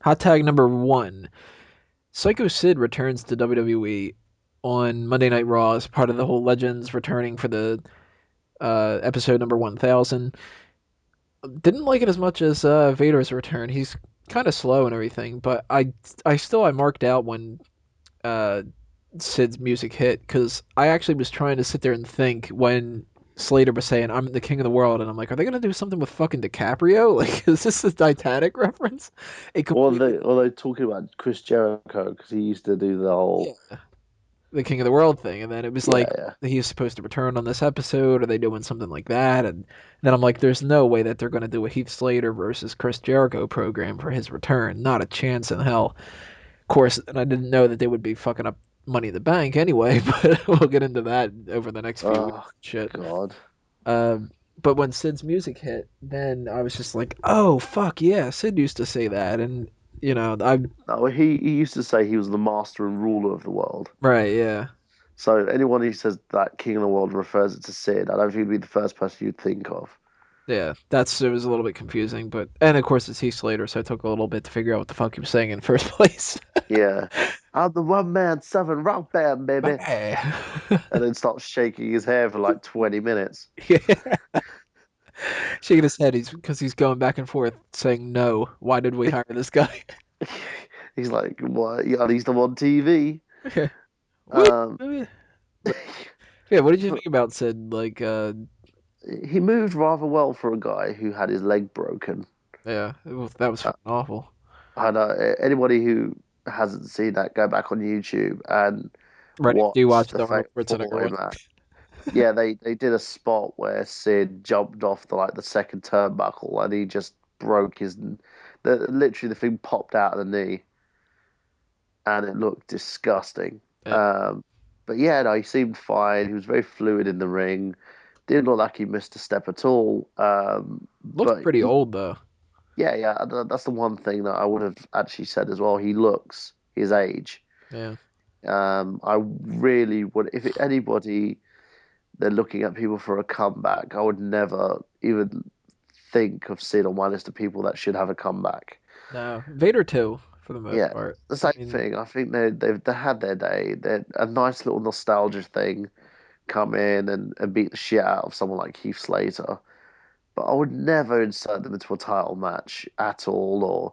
Hot tag number one. Sycho Sid returns to WWE on Monday Night Raw as part of the whole Legends returning for the episode number 1000. Didn't like it as much as Vader's return. He's kind of slow and everything, but I marked out when uh, Sid's music hit because I actually was trying to sit there and think when Slater was saying "I'm the king of the world," and I'm like, are they gonna do something with fucking DiCaprio? Like, is this a Titanic reference? It completely Or they talking about Chris Jericho because he used to do the whole yeah, the king of the world thing, and then it was like yeah, yeah. he's supposed to return on this episode. Are they doing something like that? And then I'm like, there's no way that they're gonna do a Heath Slater versus Chris Jericho program for his return. Not a chance in hell. Of course, and I didn't know that they would be fucking up Money in the Bank anyway, but we'll get into that over the next few weeks. Oh Shit. God. Um, but when Sid's music hit, then I was just like, oh fuck yeah, Sid used to say that, and I No, he used to say he was the master and ruler of the world. right, yeah, So anyone who says that king of the world refers it to Sid, I don't think he'd be the first person you'd think of. yeah. That's it was a little bit confusing, but and of course it's Heath Slater, so it took a little bit to figure out what the fuck he was saying in the first place. Yeah. I'm the one man seven rock band, baby. Hey. And then starts shaking his hair for like 20 minutes. Yeah, shaking his head. He's because he's going back and forth saying no. Why did we hire this guy? He's like, what? Yeah, at least I'm on TV. Wait, Um, but yeah, what did you think about Sid? Like, he moved rather well for a guy who had his leg broken. yeah, that was Uh, fucking awful. I know anybody who hasn't seen that, go back on YouTube and Right after you watch watch the the Arnold Fatal Four Schwarzenegger way one. match. Yeah, they did a spot where Sid jumped off the second turnbuckle and he just broke his literally the thing popped out of the knee and it looked disgusting. Yeah, Um, but yeah, no, he seemed fine. He was very fluid in the ring. Didn't look like he missed a step at all. looks But pretty old though. yeah, yeah, that's the one thing that I would have actually said as well. He looks his age. Yeah, I really would, if anybody they're looking at people for a comeback, I would never even think of Sid on my list of people that should have a comeback. no, Vader too for the most Yeah, part. the I same mean, thing. I think they had their day. They're a nice little nostalgia thing. Come in and beat the shit out of someone like Heath Slater. But I would never insert them into a title match at all or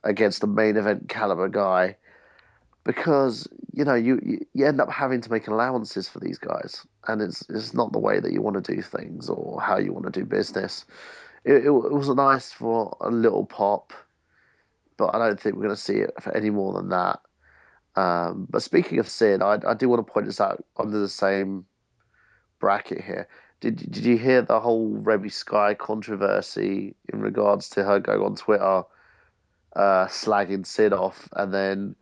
against a main event caliber guy because you end up having to make allowances for these guys, and it's not the way that you want to do things or how you want to do business. It was nice for a little pop, but I don't think we're going to see it for any more than that. But speaking of Sid, I do want to point this out under the same bracket here. Did you hear the whole Reby Sky controversy in regards to her going on Twitter, slagging Sid off, and then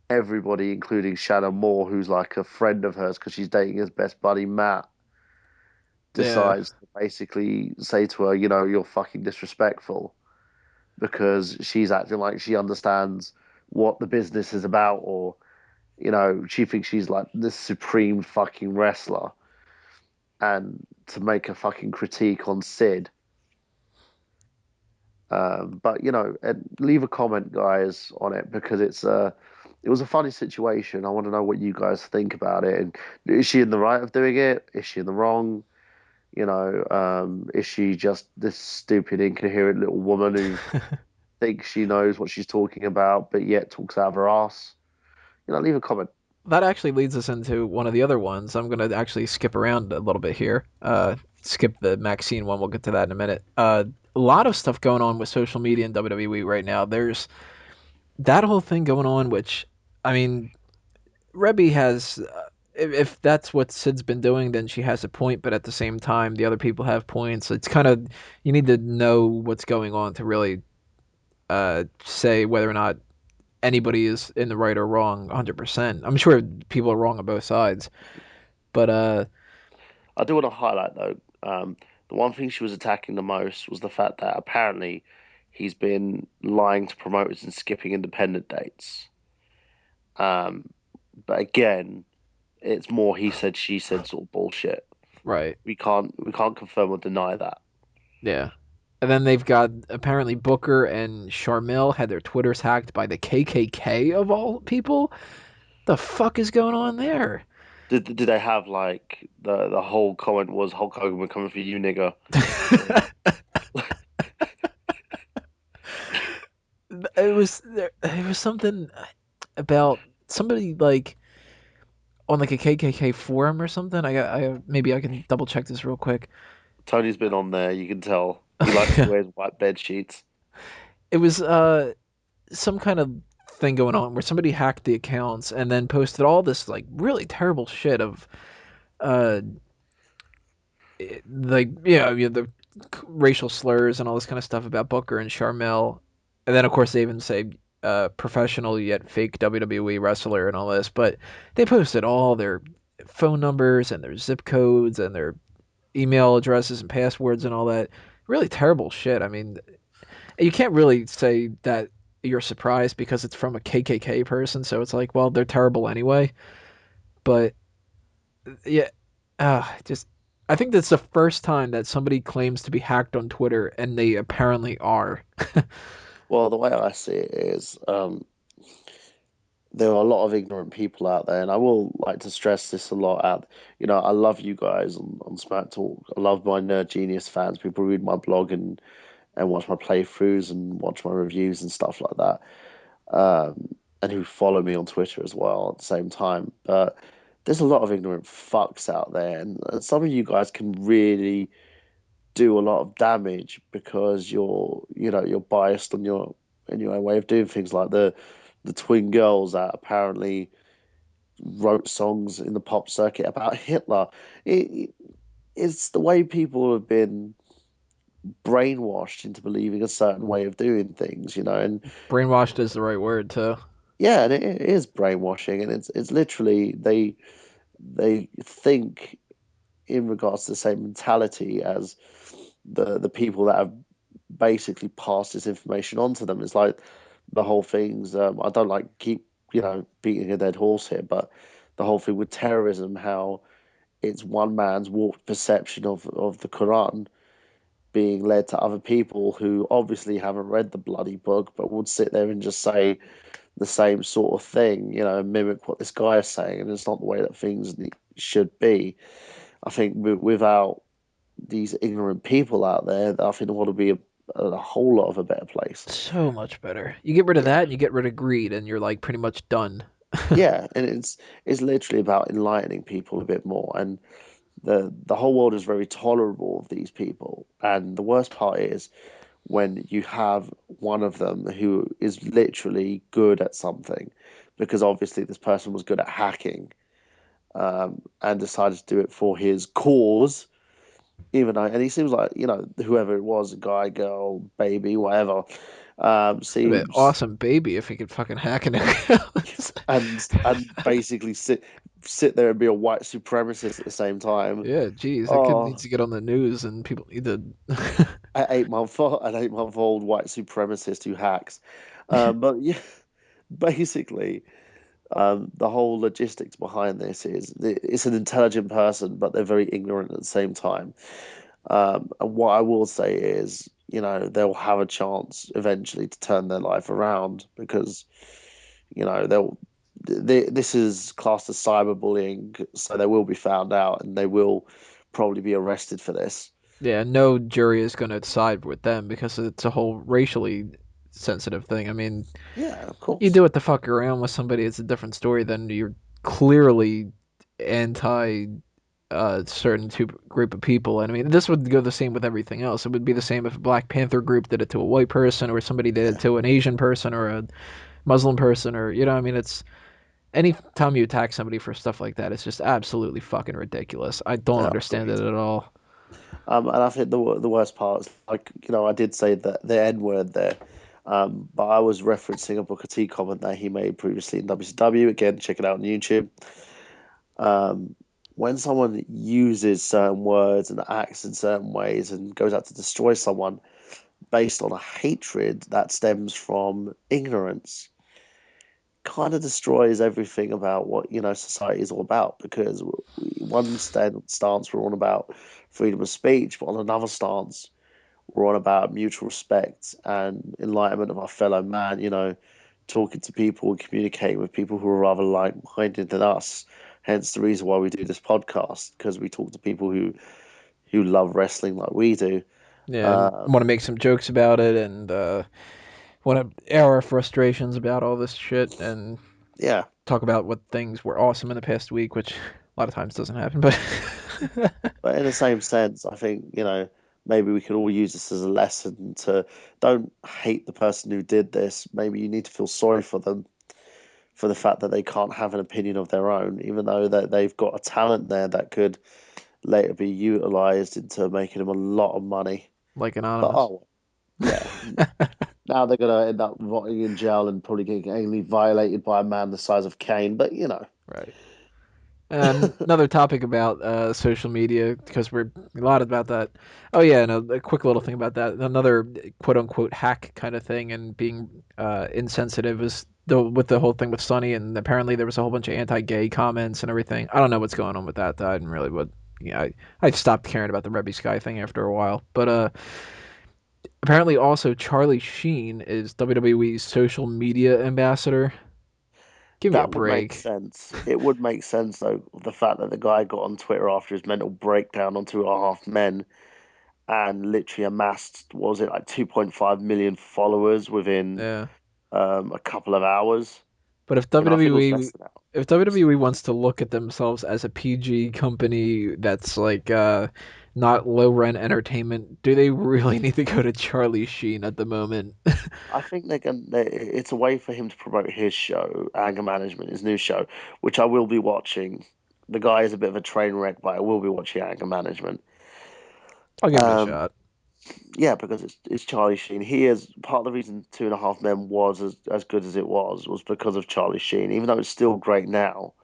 everybody, including Shannon Moore, who's like a friend of hers because she's dating his best buddy Matt, yeah, decides to basically say to her, you're fucking disrespectful because she's acting like she understands what the business is about, or she thinks she's like this supreme fucking wrestler, and to make a fucking critique on Sid. But and leave a comment, guys, on it because it was a funny situation. I want to know what you guys think about it. And is she in the right of doing it? Is she in the wrong? Is she just this stupid, incoherent little woman who thinks she knows what she's talking about, but yet talks out of her ass? Leave a comment. that actually leads us into one of the other ones. I'm gonna actually skip around a little bit here. Skip the Maxine one. We'll get to that in a minute. A lot of stuff going on with social media and WWE right now. There's that whole thing going on, which I mean, Rebby has. If that's what Sid's been doing, then she has a point. But at the same time, the other people have points. It's kind of you need to know what's going on to really say whether or not anybody is in the right or wrong 100%. I'm sure people are wrong on both sides, but I do want to highlight though, the one thing she was attacking the most was the fact that apparently he's been lying to promoters and skipping independent dates. Um, but again, it's more he said, she said sort of bullshit. right, We can't confirm or deny that. yeah. And then they've got apparently Booker and Charmel had their Twitters hacked by the KKK of all people. The fuck is going on there? Did they have like the whole comment was Hulk Hogan, we're coming for you, nigga? It was something about somebody like on like a KKK forum or something. I maybe I can double check this real quick. Tony's been on there, you can tell. He likes to wear his white bed sheets. It was some kind of thing going on where somebody hacked the accounts and then posted all this like really terrible shit of uh like the racial slurs and all this kind of stuff about Booker and Charmel, and then of course they even say professional yet fake WWE wrestler and all this, but they posted all their phone numbers and their zip codes and their email addresses and passwords and all that. Really terrible shit. I mean, you can't really say that you're surprised because it's from a KKK person, so it's like, well, they're terrible anyway. But yeah, just I think that's the first time that somebody claims to be hacked on Twitter, and they apparently are. Well, the way I see it is, there are a lot of ignorant people out there, and I will like to stress this a lot out. I love you guys on Smack Talk. I love my Nerd Genius fans. People read my blog and watch my playthroughs and watch my reviews and stuff like that. And who follow me on Twitter as well at the same time. But there's a lot of ignorant fucks out there, and some of you guys can really do a lot of damage because you're biased on your in your own way of doing things, like the twin girls that apparently wrote songs in the pop circuit about Hitler. It, it's the way people have been brainwashed into believing a certain way of doing things, and Brainwashed is the right word too. yeah, and it is brainwashing, and it's literally they think in regards to the same mentality as the people that have basically passed this information on to them. It's like the whole thing's I don't like keep beating a dead horse here, but the whole thing with terrorism, how it's one man's warped perception of the Quran being led to other people who obviously haven't read the bloody book, but would sit there and just say the same sort of thing, and mimic what this guy is saying, and it's not the way that things should be. I think without these ignorant people out there, I think the world would be a whole lot of a better place. So much better. You get rid of Yeah, that, and you get rid of greed, and you're like pretty much done. yeah, and it's literally about enlightening people a bit more, and the whole world is very tolerable of these people. And the worst part is when you have one of them who is literally good at something, because obviously this person was good at hacking, and decided to do it for his cause. Even though, and he seems like whoever it was, a guy, girl, baby, whatever, It'd be an seems awesome baby if he could fucking hack an account. and basically sit there and be a white supremacist at the same time. Yeah, geez, that kid Oh, needs to get on the news, and people need to. an 8 month old white supremacist who hacks. But yeah, basically, the whole logistics behind this is it's an intelligent person, but they're very ignorant at the same time. And what I will say is, they'll have a chance eventually to turn their life around because, this is classed as cyberbullying, so they will be found out and they will probably be arrested for this. Yeah, no jury is going to side with them because it's a whole racially sensitive thing. I mean, Yeah, of you course. do it to fuck around with somebody, it's a different story than you're clearly anti certain group of people. And I mean, this would go the same with everything else. It would be the same if a Black Panther group did it to a white person, or somebody did it Yeah. to an Asian person, or a Muslim person, or I mean, it's any time you attack somebody for stuff like that, it's just absolutely fucking ridiculous. I don't Yeah, understand it agreed. at all. And I think the worst part is, like, I did say that the N word there, but I was referencing a Booker T comment that he made previously in WCW. Again, check it out on YouTube. Um, when someone uses certain words and acts in certain ways and goes out to destroy someone based on a hatred that stems from ignorance, kind of destroys everything about what society is all about. Because one stance we're on about freedom of speech, but on another stance we're on about mutual respect and enlightenment of our fellow man, talking to people and communicating with people who are rather like-minded than us. Hence the reason why we do this podcast, because we talk to people who love wrestling like we do. Yeah, and Um, want to make some jokes about it, and want to air our frustrations about all this shit, and yeah, talk about what things were awesome in the past week, which a lot of times doesn't happen. But but in the same sense, I think, maybe we can all use this as a lesson to don't hate the person who did this. Maybe you need to feel sorry for them for the fact that they can't have an opinion of their own, even though that they've got a talent there that could later be utilized into making them a lot of money. like But anonymous, oh yeah, now they're gonna end up rotting in jail and probably getting anally violated by a man the size of Kane. But right? And another topic about social media, because we're a lot about that. Oh yeah, and a quick little thing about that. Another quote unquote hack kind of thing, and being insensitive is with the whole thing with Sonny, and apparently there was a whole bunch of anti-gay comments and everything. I don't know what's going on with that. Though. I didn't really, but yeah, I stopped caring about the Rebby Sky thing after a while. But apparently also Charlie Sheen is WWE's social media ambassador. Give me a that would make break. sense. It would make sense though, the fact that the guy got on Twitter after his mental breakdown on 2.5 Men and literally amassed, what was it, like 2.5 million followers within Yeah. a couple of hours. But I think it was less than that. If WWE wants to look at themselves as a PG company that's like not low rent entertainment, do they really need to go to Charlie Sheen at the moment? I think it's a way for him to promote his show, Anger Management, his new show, which I will be watching. The guy is a bit of a train wreck, but I will be watching Anger Management. I'll give it a Um, shot. yeah, because it's Charlie Sheen. He is part of the reason 2.5 Men was as good as it was because of Charlie Sheen. Even though it's still great now,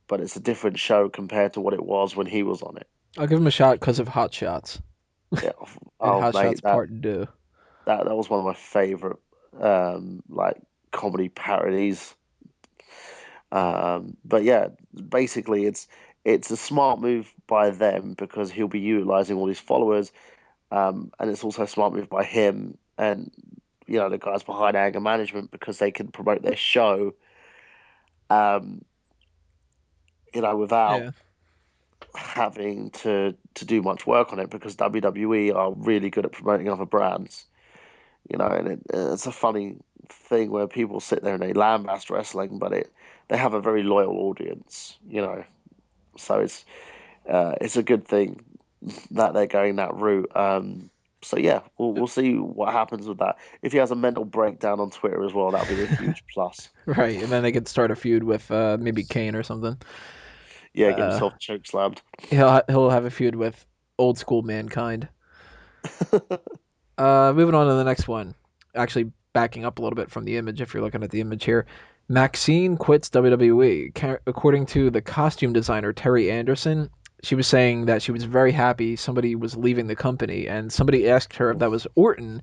but it's a different show compared to what it was when he was on it. I'll give him a shot because of Hot Shots Yeah, and oh Hot Shots mate, that Part 2. that was one of my favorite like comedy parodies. But yeah, basically, it's a smart move by them because he'll be utilizing all his followers, and it's also a smart move by him and the guys behind Anger Management because they can promote their show, um, without Yeah. having to do much work on it because WWE are really good at promoting other brands, and it's a funny thing where people sit there and they lambast wrestling, but they have a very loyal audience. So it's a good thing that they're going that route. So yeah, we'll see what happens with that. If he has a mental breakdown on Twitter as well, that'll be a huge plus. Right, and then they could start a feud with maybe Kane or something. Yeah, get Uh, himself choke slammed. he'll have a feud with old school Mankind. Moving on to the next one. Actually, backing up a little bit from the image, if you're looking at the image here. Maxine quits WWE. According to the costume designer Terry Anderson, she was saying that she was very happy somebody was leaving the company, and somebody asked her if that was Orton,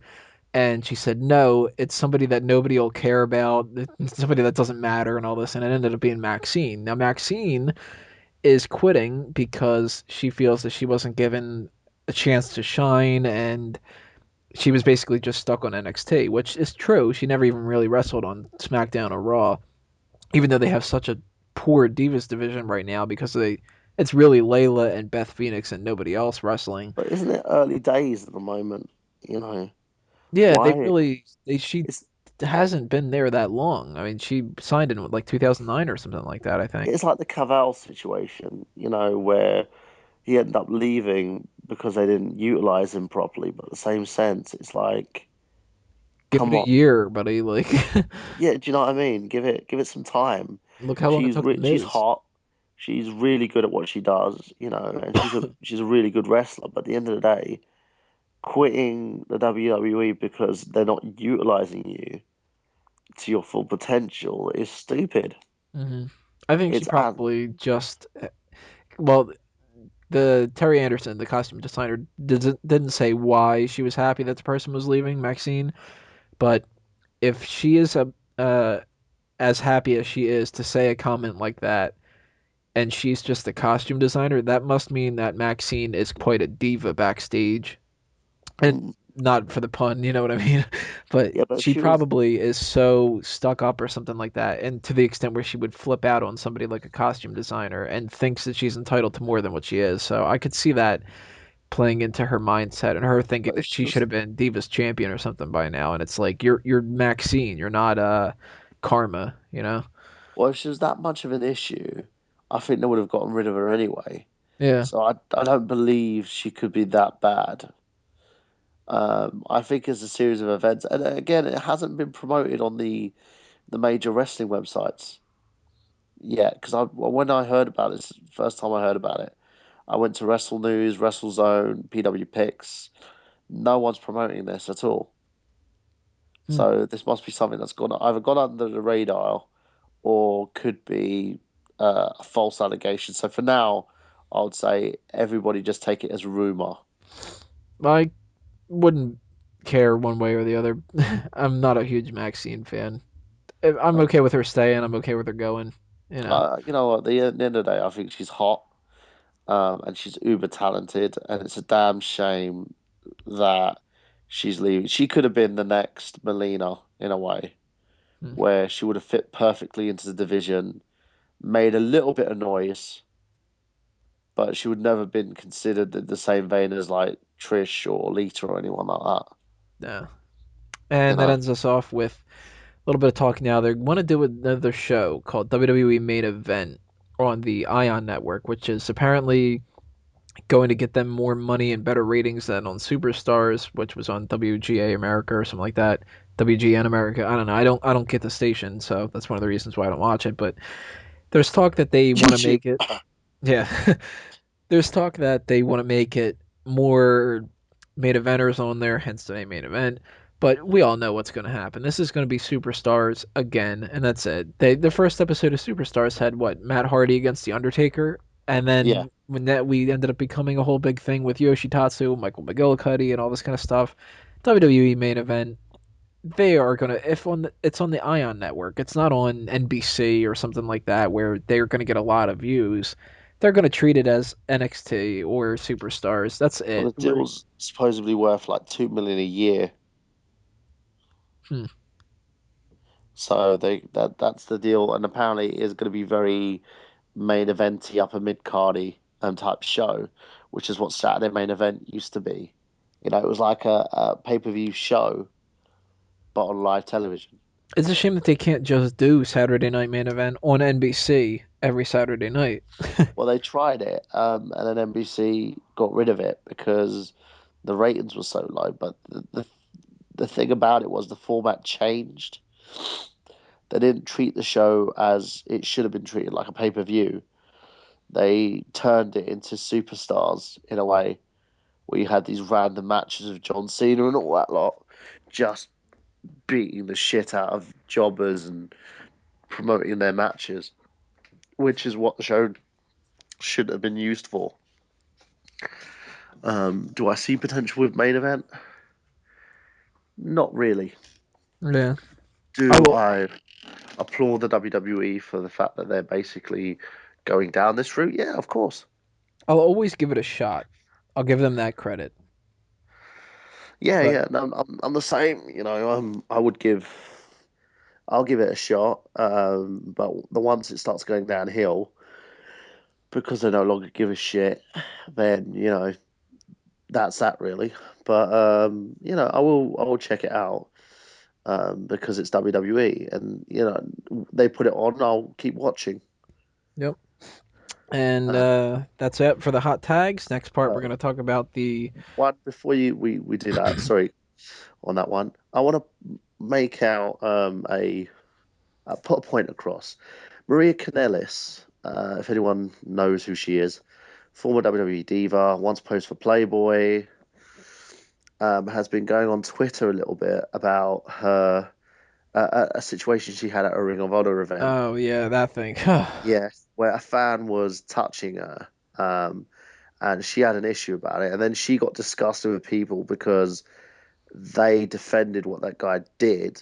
and she said no, it's somebody that nobody will care about, it's somebody that doesn't matter, and all this, and it ended up being Maxine. Now Maxine is quitting because she feels that she wasn't given a chance to shine, and she was basically just stuck on NXT, which is true. She never even really wrestled on SmackDown or Raw, even though they have such a poor Divas division right now because it's really Layla and Beth Phoenix and nobody else wrestling. But isn't it early days at the moment? Yeah, Why? she It's hasn't been there that long. I mean, she signed in like 2009 or something like that, I think. it's like the Cavell situation, where he ended up leaving because they didn't utilize him properly. But at the same sense, it's like, Give it come a on. year, buddy. Like, Yeah, do you know what I mean? Give it some time. look how long it took the She's Miz. hot. She's really good at what she does, and she's a really good wrestler. But at the end of the day, quitting the WWE because they're not utilizing you to your full potential is stupid. hmm I think she It's ad probably just well, the Terry Anderson, the costume designer, didn't say why she was happy that the person was leaving, Maxine. But if she is as happy as she is to say a comment like that, and she's just a costume designer, that must mean that Maxine is quite a diva backstage. And not for the pun, you know what I mean? But Yeah, but she she was. probably is so stuck up or something like that, and to the extent where she would flip out on somebody like a costume designer and thinks that she's entitled to more than what she is. So I could see that playing into her mindset and her thinking But that it's she should just. have been Divas champion or something by now. And it's like you're Maxine, you're not Karma, you know? Well, if she was that much of an issue, I think they would have gotten rid of her anyway. Yeah. So I don't believe she could be that bad. I think it's a series of events, and again, it hasn't been promoted on the major wrestling websites yet. Because when I heard about this, first time I heard about it, I went to Wrestle News, Wrestle Zone, PW Picks. No one's promoting this at all. Hmm. So this must be something that's gone either gone under the radar or could be a false allegation. So for now, I would say everybody just take it as a rumor. I wouldn't care one way or the other. I'm not a huge Maxine fan. I'm okay with her staying. I'm okay with her going. You know. You know what? At the end of the day, I think she's hot, and she's uber talented, and it's a damn shame that she's leaving. She could have been the next Melina in a way, Hmm. where she would have fit perfectly into the division, made a little bit of noise, but she would never been considered the same vein as like Trish or Lita or anyone like that. Yeah. You And that know? ends us off with a little bit of talk now. They want to do another show called WWE Main Event on the Ion Network, which is apparently going to get them more money and better ratings than on Superstars, which was on WGA America or something like that. WGN America. I don't know. I don't get the station, so that's one of the reasons why I don't watch it. But there's talk that they want to YouTube. make it. Yeah, there's talk that they want to make it more main eventers on there, hence the main event. But we all know what's going to happen. This is going to be Superstars again, and that's it. The first episode of Superstars had what, Matt Hardy against the Undertaker, and Yeah. then when that we ended up becoming a whole big thing with Yoshitatsu, Michael McGillicuddy, and all this kind of stuff. WWE main event. They are gonna if on the, it's on the Ion network. It's not on NBC or something like that where they're gonna get a lot of views. They're gonna treat it as NXT or Superstars. That's Well, it. the deal's supposedly worth like 2 million a year. Hmm. So that's the deal, and apparently it is going to be very main eventy, upper mid cardy type show, which is what Saturday Main Event used to be. You know, it was like a pay per view show, but on live television. It's a shame that they can't just do Saturday Night Main Event on NBC every Saturday night. Well, they tried it, and then NBC got rid of it because the ratings were so low. But the thing about it was the format changed. They didn't treat the show as it should have been treated, like a pay per view. They turned it into superstars in a way where you had these random matches of John Cena and all that lot, just beating the shit out of jobbers and promoting their matches, which is what the show should have been used for. Do I see potential with main event? Not really. Yeah. I Do will I applaud the WWE for the fact that they're basically going down this route? Yeah, of course. I'll always give it a shot. I'll give them that credit. Yeah, But yeah. No, I'm the same. You know, I'll give it a shot. But the once it starts going downhill, because they no longer give a shit, then that's that really. But I will check it out because it's WWE, and they put it on. I'll keep watching. yep. And Uh, that's it for the hot tags. Next part we're uh, gonna talk about the one before we do that. Sorry on that one. I want to make out put a point across. Maria Kanellis, if anyone knows who she is, former WWE diva, once posed for Playboy, has been going on Twitter a little bit about her a situation she had at a Ring of Honor event. oh yeah, that thing. Yeah, where a fan was touching her, and she had an issue about it, and then she got disgusted with people because they defended what that guy did,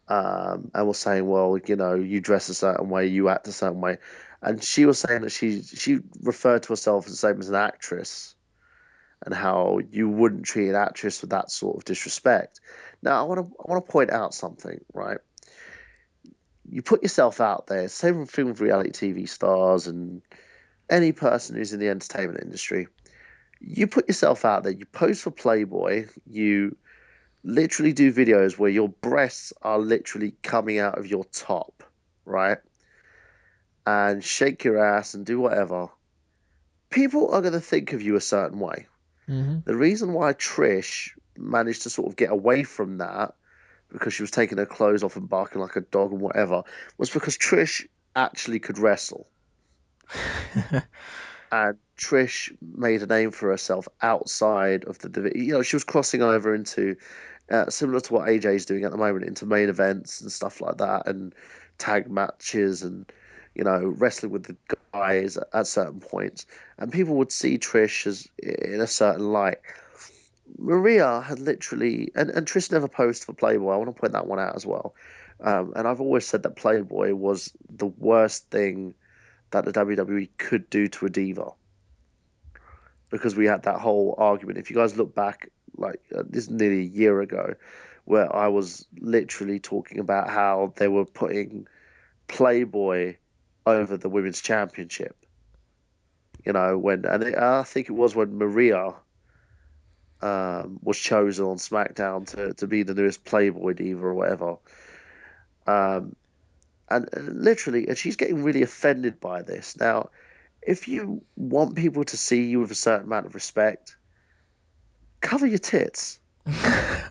and was saying, well, you dress a certain way, you act a certain way, and she was saying that she referred to herself as the same as an actress, and how you wouldn't treat an actress with that sort of disrespect. Now, I want to point out something, right? You put yourself out there. Same thing with reality TV stars and any person who's in the entertainment industry. You put yourself out there. You post for Playboy. You literally do videos where your breasts are literally coming out of your top, right? And shake your ass and do whatever. People are going to think of you a certain way. Hmm. The reason why Trish managed to sort of get away from that because she was taking her clothes off and barking like a dog and whatever was because Trish actually could wrestle. And Trish made a name for herself outside of the division. She was crossing over into similar to what AJ's doing at the moment into main events and stuff like that, and tag matches and wrestling with the guys at certain points. And people would see Trish as in a certain light. Maria had literally, and Trish never posed for Playboy. I want to point that one out as well. And I've always said that Playboy was the worst thing that the WWE could do to a diva because we had that whole argument. If you guys look back, like this is nearly a year ago, where I was literally talking about how they were putting Playboy over the women's championship. I think it was when Maria was chosen on SmackDown to be the newest Playboy diva or whatever. Um, and literally, and she's getting really offended by this. Now, if you want people to see you with a certain amount of respect, cover your tits,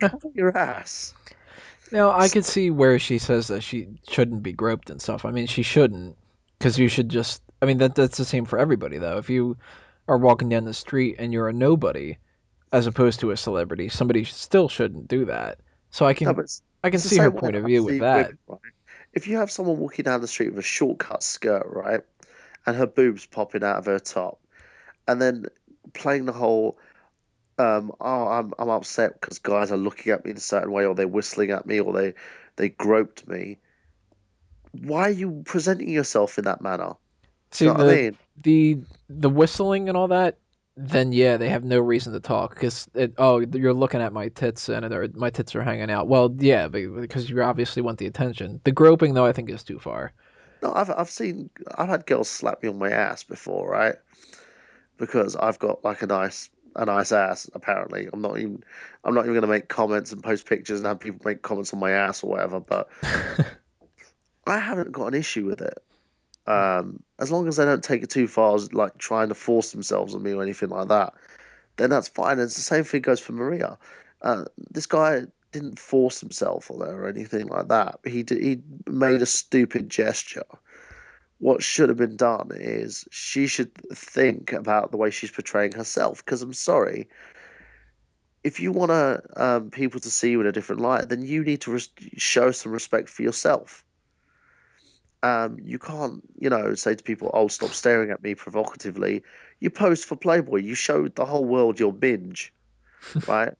cover your ass. Now, I could see where she says that she shouldn't be groped and stuff. I mean, she shouldn't, because you should just. I mean, that's the same for everybody, though. If you are walking down the street and you're a nobody, as opposed to a celebrity, somebody still shouldn't do that. So No, but it's, I can it's the see her same way point of I've view with seen that. women, right? If you have someone walking down the street with a shortcut skirt, right, and her boobs popping out of her top, and then playing the whole oh, I'm upset because guys are looking at me in a certain way, or they're whistling at me, or they groped me. Why are you presenting yourself in that manner? Do See you know what I mean? the whistling and all that. Then yeah, they have no reason to talk because oh you're looking at my tits and my tits are hanging out. Well, yeah, because you obviously want the attention. The groping though, I think is too far. No, I've had girls slap me on my ass before, right? Because I've got like a nice ass. Apparently, I'm not even gonna make comments and post pictures and have people make comments on my ass or whatever. But I haven't got an issue with it. As long as they don't take it too far, as like trying to force themselves on me or anything like that, then that's fine. And it's the same thing goes for Maria. This guy didn't force himself on her or anything like that. He made a stupid gesture. What should have been done is she should think about the way she's portraying herself. Because I'm sorry, if you want people to see you in a different light, then you need to show some respect for yourself. You can't, say to people, "Oh, stop staring at me provocatively." You post for Playboy. You showed the whole world your binge, right?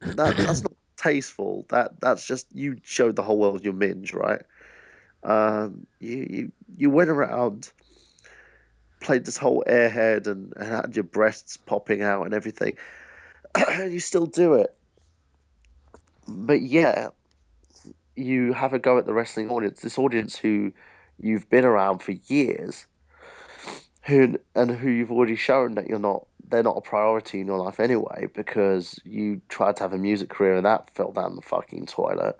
That's not tasteful. That's just you showed the whole world your minge, right? You went around, played this whole airhead and had your breasts popping out and everything, and you still do it. But yeah, you have a go at the wrestling audience, this audience who you've been around for years, who you've already shown that they're not a priority in your life anyway, because you tried to have a music career and that fell down the fucking toilet.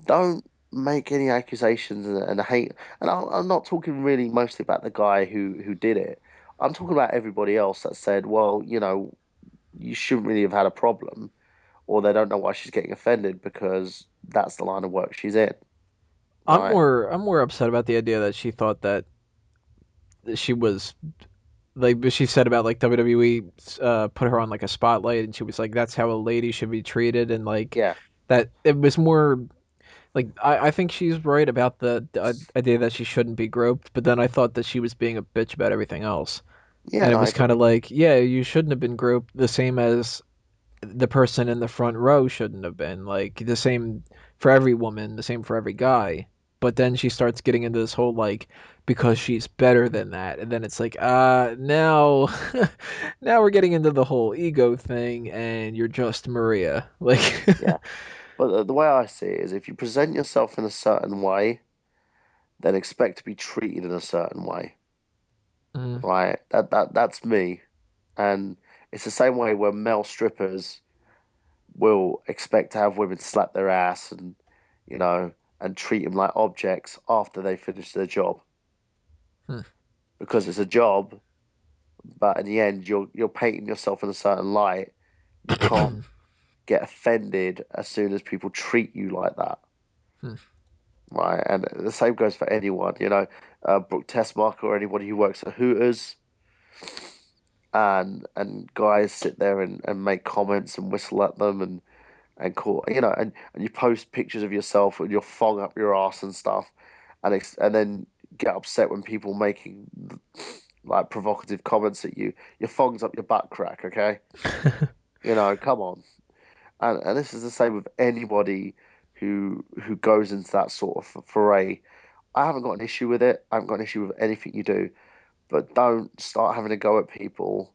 Don't make any accusations and hate. And I'm not talking really mostly about the guy who did it. I'm talking about everybody else that said, well, you shouldn't really have had a problem, or they don't know why she's getting offended because that's the line of work she's in, right? I'm more upset about the idea that she thought that she was like she said about like WWE put her on like a spotlight and she was like that's how a lady should be treated and like Yeah, that it was more like I think she's right about the idea that she shouldn't be groped, but then I thought that she was being a bitch about everything else. yeah, And it no, I was kind of agree. like, yeah, you shouldn't have been groped the same as the person in the front row shouldn't have been. Like the same for every woman, the same for every guy. but then she starts getting into this whole like because she's better than that, and then it's like now now we're getting into the whole ego thing, and you're just Maria. Like Yeah. But the way I see it is if you present yourself in a certain way, then expect to be treated in a certain way, mm, right? That's me. And it's the same way where male strippers will expect to have women slap their ass and, you know, and treat them like objects after they finish their job mm. because it's a job. But in the end, you're painting yourself in a certain light. You can't get offended as soon as people treat you like that, right? And the same goes for anyone, Brooke Tessmark or anybody who works at Hooters, and guys sit there and make comments and whistle at them and call, and you post pictures of yourself with your thong up your ass and stuff, and then get upset when people making like provocative comments at you. Your thong's up your butt crack, okay? Come on. And this is the same with anybody who goes into that sort of foray. I haven't got an issue with it. I haven't got an issue with anything you do, but don't start having a go at people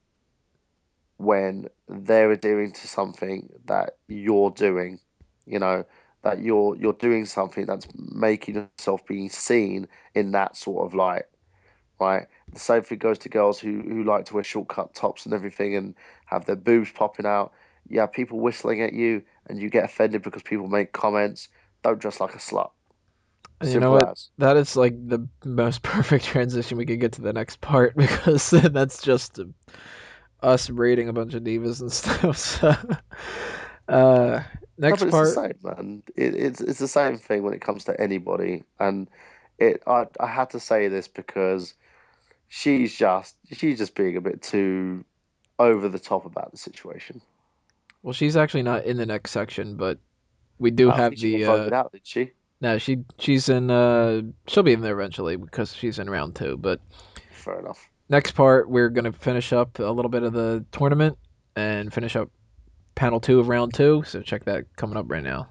when they're adhering to something that you're doing. You know that you're doing something that's making yourself being seen in that sort of light, right? The same thing goes to girls who like to wear short cut tops and everything and have their boobs popping out. Yeah, people whistling at you and you get offended because people make comments. Don't dress like a slut. And you know Simple what? as. That is like the most perfect transition we could get to the next part because that's just us rating a bunch of divas and stuff. So, uh, No, next but it's the part. same, man. It's the same thing when it comes to anybody. And I had to say this because she's just being a bit too over the top about the situation. Well, she's actually not in the next section, but we do I have think she got the voted out, did she? no, she's in she'll be in there eventually because she's in round 2. But Fair enough. next part we're gonna finish up a little bit of the tournament and finish up panel 2 of round 2. So check that coming up right now.